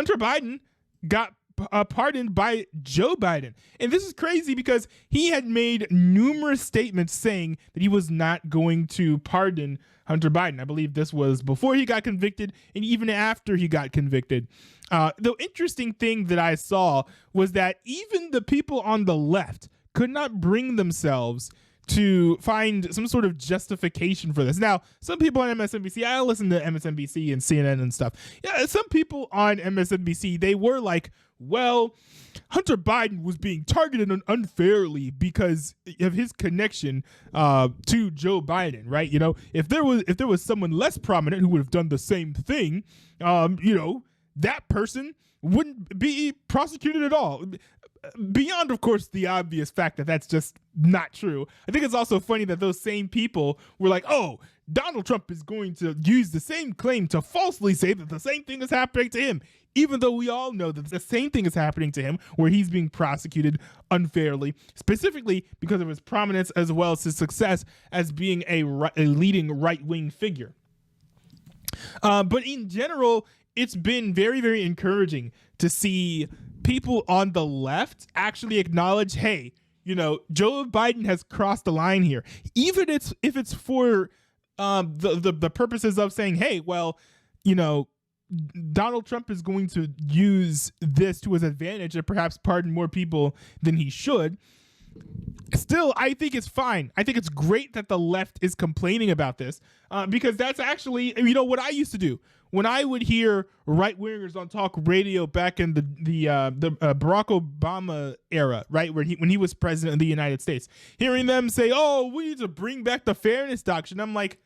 Hunter Biden got pardoned by Joe Biden. And this is crazy because he had made numerous statements saying that he was not going to pardon Hunter Biden. I believe this was before he got convicted and even after he got convicted. The interesting thing that I saw was that even the people on the left could not bring themselves to find some sort of justification for this. Now, some people on MSNBC, I listen to MSNBC and CNN and stuff. Yeah, some people on MSNBC, they were like, well, Hunter Biden was being targeted unfairly because of his connection to Joe Biden, right? You know, if there was someone less prominent who would have done the same thing, you know, that person wouldn't be prosecuted at all. Beyond, of course, the obvious fact that that's just not true. I think it's also funny that those same people were like, oh, Donald Trump is going to use the same claim to falsely say that the same thing is happening to him, even though we all know that the same thing is happening to him where he's being prosecuted unfairly, specifically because of his prominence as well as his success as being a leading right-wing figure. But in general, it's been very, very encouraging to see people on the left actually acknowledge, hey, you know, Joe Biden has crossed the line here. Even if it's for the purposes of saying, hey, well, you know, Donald Trump is going to use this to his advantage and perhaps pardon more people than he should. Still, I think it's fine. I think it's great that the left is complaining about this because that's actually, you know, what I used to do. When I would hear right-wingers on talk radio back in the Barack Obama era, right, when he was president of the United States, hearing them say, oh, we need to bring back the fairness doctrine. I'm like,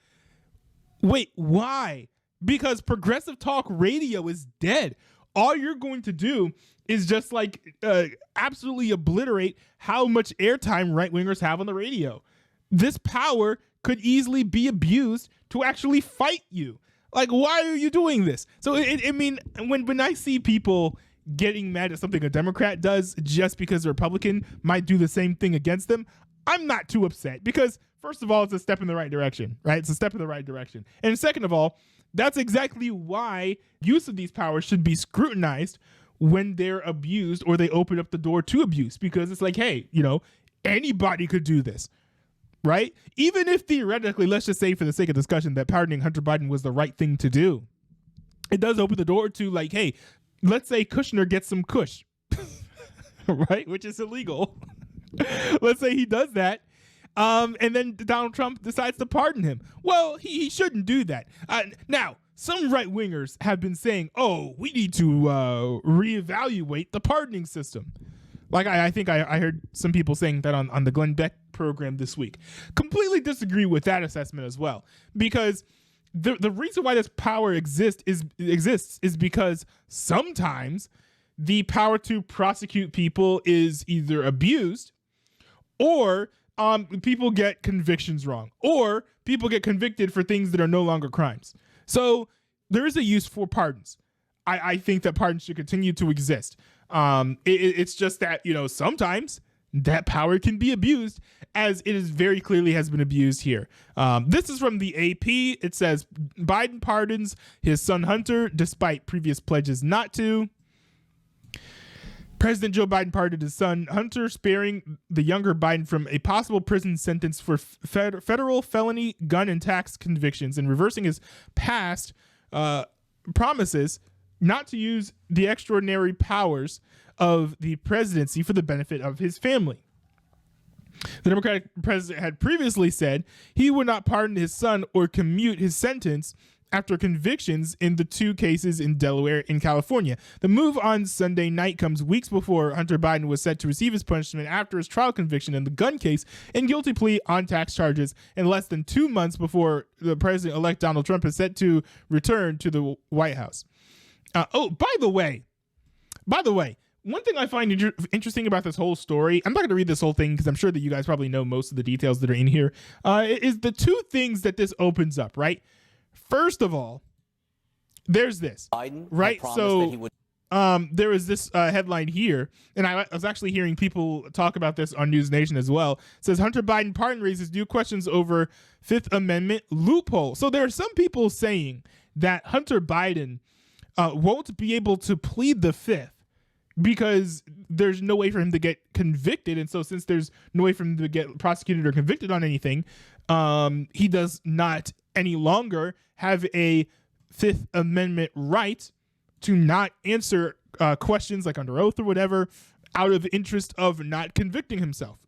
wait, why? Because progressive talk radio is dead. All you're going to do is just like absolutely obliterate how much airtime right-wingers have on the radio. This power could easily be abused to actually fight you. Like, why are you doing this? So, I mean, when I see people getting mad at something a Democrat does just because a Republican might do the same thing against them, I'm not too upset because, first of all, it's a step in the right direction, right? It's a step in the right direction. And second of all, that's exactly why use of these powers should be scrutinized when they're abused or they open up the door to abuse, because it's like, hey, you know, anybody could do this. Right? Even if theoretically, let's just say for the sake of discussion that pardoning Hunter Biden was the right thing to do, it does open the door to like, hey, let's say Kushner gets some kush, right? Which is illegal. Let's say he does that. And then Donald Trump decides to pardon him. Well, he shouldn't do that. Now, some right-wingers have been saying, oh, we need to reevaluate the pardoning system. Like I think I heard some people saying that on the Glenn Beck program this week. Completely disagree with that assessment as well, because the reason why this power exists is because sometimes the power to prosecute people is either abused, or people get convictions wrong, or people get convicted for things that are no longer crimes. So there is a use for pardons. I think that pardons should continue to exist. It's just that, you know, sometimes that power can be abused, as it is very clearly has been abused here. This is from the AP. It says Biden pardons his son Hunter despite previous pledges not to. President Joe Biden pardoned his son Hunter, sparing the younger Biden from a possible prison sentence for federal felony gun and tax convictions, and reversing his past promises not to use the extraordinary powers of the presidency for the benefit of his family. The Democratic president had previously said he would not pardon his son or commute his sentence after convictions in the two cases in Delaware and California. The move on Sunday night comes weeks before Hunter Biden was set to receive his punishment after his trial conviction in the gun case and guilty plea on tax charges, and less than 2 months before the president-elect Donald Trump is set to return to the White House. By the way, one thing I find interesting about this whole story, I'm not going to read this whole thing because I'm sure that you guys probably know most of the details that are in here, is the two things that this opens up, right? First of all, there's this, Biden, right? So there is this headline here, and I was actually hearing people talk about this on News Nation as well. It says Hunter Biden pardon raises new questions over Fifth Amendment loophole. So there are some people saying that Hunter Biden won't be able to plead the fifth because there's no way for him to get convicted. And so since there's no way for him to get prosecuted or convicted on anything, he does not any longer have a Fifth Amendment right to not answer questions like under oath or whatever out of interest of not convicting himself.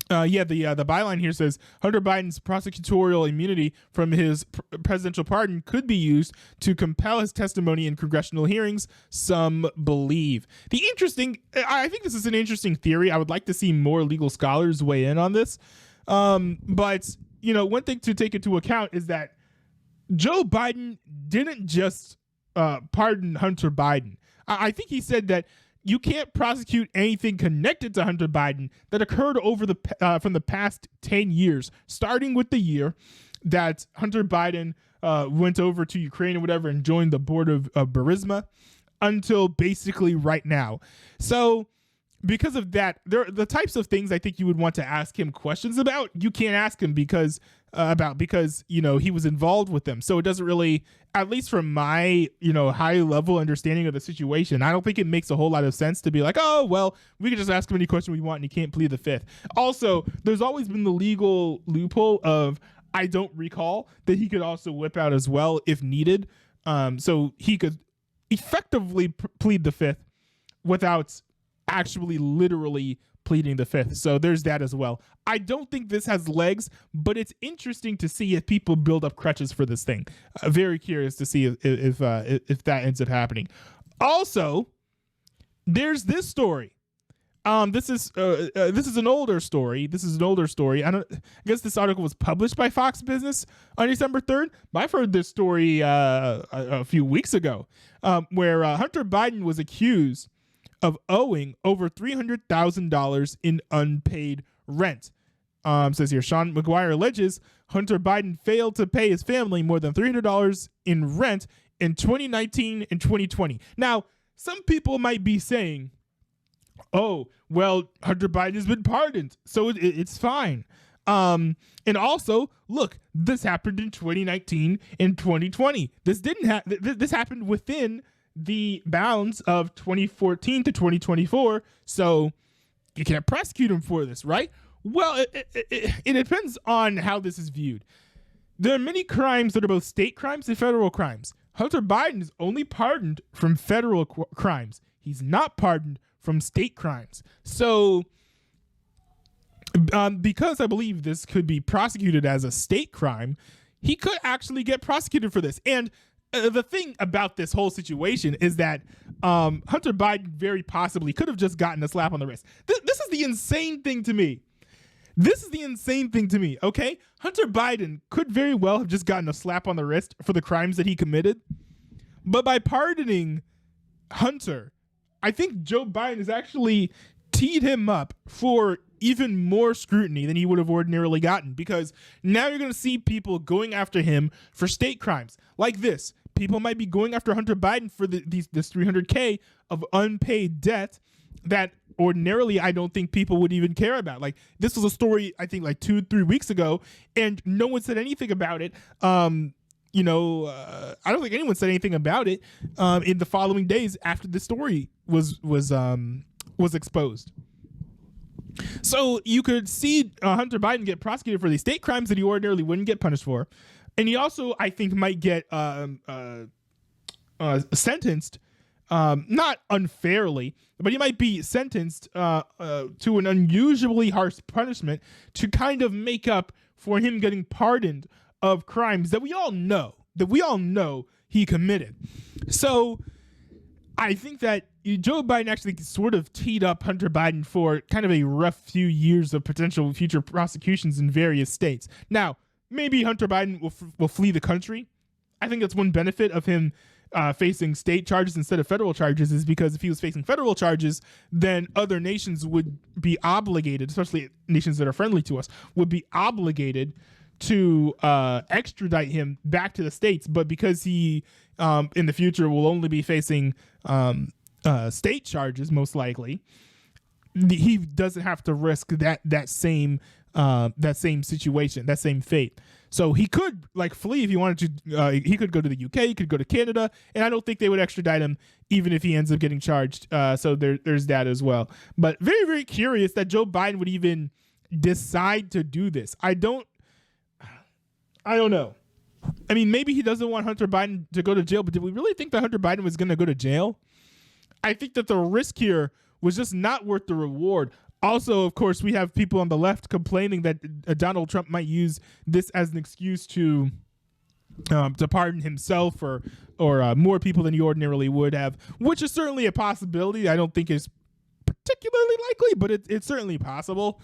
The byline here says Hunter Biden's prosecutorial immunity from his presidential pardon could be used to compel his testimony in congressional hearings, some believe. I think this is an interesting theory. I would like to see more legal scholars weigh in on this. But one thing to take into account is that Joe Biden didn't just pardon Hunter Biden. I think he said that you can't prosecute anything connected to Hunter Biden that occurred over from the past 10 years, starting with the year that Hunter Biden went over to Ukraine or whatever and joined the board of Burisma until basically right now. So because of that, the types of things I think you would want to ask him questions about, you can't ask him because he was involved with them. So it doesn't really, at least from my high level understanding of the situation, I don't think it makes a whole lot of sense to be like, oh well, we can just ask him any question we want and he can't plead the fifth. Also, there's always been the legal loophole of I don't recall that he could also whip out as well if needed. So he could effectively plead the fifth without actually literally pleading the fifth. So there's that as well. I don't think this has legs, but it's interesting to see if people build up crutches for this thing. Very curious to see if that ends up happening. Also, there's this story. This is an older story. I guess this article was published by Fox Business on December 3rd. But I've heard this story a few weeks ago, where Hunter Biden was accused of owing over $300,000 in unpaid rent. Says here, Sean McGuire alleges Hunter Biden failed to pay his family more than $300 in rent in 2019 and 2020. Now, some people might be saying, oh, well, Hunter Biden has been pardoned, so it's fine. And also, look, this happened in 2019 and 2020. This happened within the bounds of 2014 to 2024, so you can't prosecute him for this, right? Well, it depends on how this is viewed. There are many crimes that are both state crimes and federal crimes. Hunter Biden is only pardoned from federal crimes. He's not pardoned from state crimes. So, because I believe this could be prosecuted as a state crime, he could actually get prosecuted for this. And the thing about this whole situation is that Hunter Biden very possibly could have just gotten a slap on the wrist. This is the insane thing to me. Okay? Hunter Biden could very well have just gotten a slap on the wrist for the crimes that he committed. But by pardoning Hunter, I think Joe Biden has actually teed him up for even more scrutiny than he would have ordinarily gotten, because now you're going to see people going after him for state crimes like this. People might be going after Hunter Biden for this $300K of unpaid debt that ordinarily I don't think people would even care about. Like, this was a story I think like 2-3 weeks ago, and no one said anything about it. I don't think anyone said anything about it in the following days after the story was exposed. So you could see Hunter Biden get prosecuted for these state crimes that he ordinarily wouldn't get punished for. And he also, I think, might get sentenced, not unfairly, but he might be sentenced to an unusually harsh punishment to kind of make up for him getting pardoned of crimes that we all know he committed. So I think that Joe Biden actually sort of teed up Hunter Biden for kind of a rough few years of potential future prosecutions in various states. Now, maybe Hunter Biden will flee the country. I think that's one benefit of him facing state charges instead of federal charges, is because if he was facing federal charges, then other nations would be obligated, especially nations that are friendly to us, would be obligated to extradite him back to the States. But because he in the future will only be facing state charges, most likely, he doesn't have to risk that same that same situation, that same fate. So he could like flee if he wanted to. He could go to the UK. He could go to Canada, and I don't think they would extradite him even if he ends up getting charged. So there's that as well. But very, very curious that Joe Biden would even decide to do this. I don't know. I mean, maybe he doesn't want Hunter Biden to go to jail, but did we really think that Hunter Biden was going to go to jail? I think that the risk here was just not worth the reward. Also, of course, we have people on the left complaining that Donald Trump might use this as an excuse to pardon himself or more people than he ordinarily would have, which is certainly a possibility. I don't think it's particularly likely, but it's certainly possible.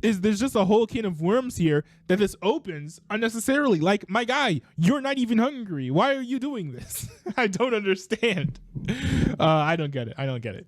There's just a whole can of worms here that this opens unnecessarily. Like, my guy, you're not even hungry. Why are you doing this? I don't understand. I don't get it.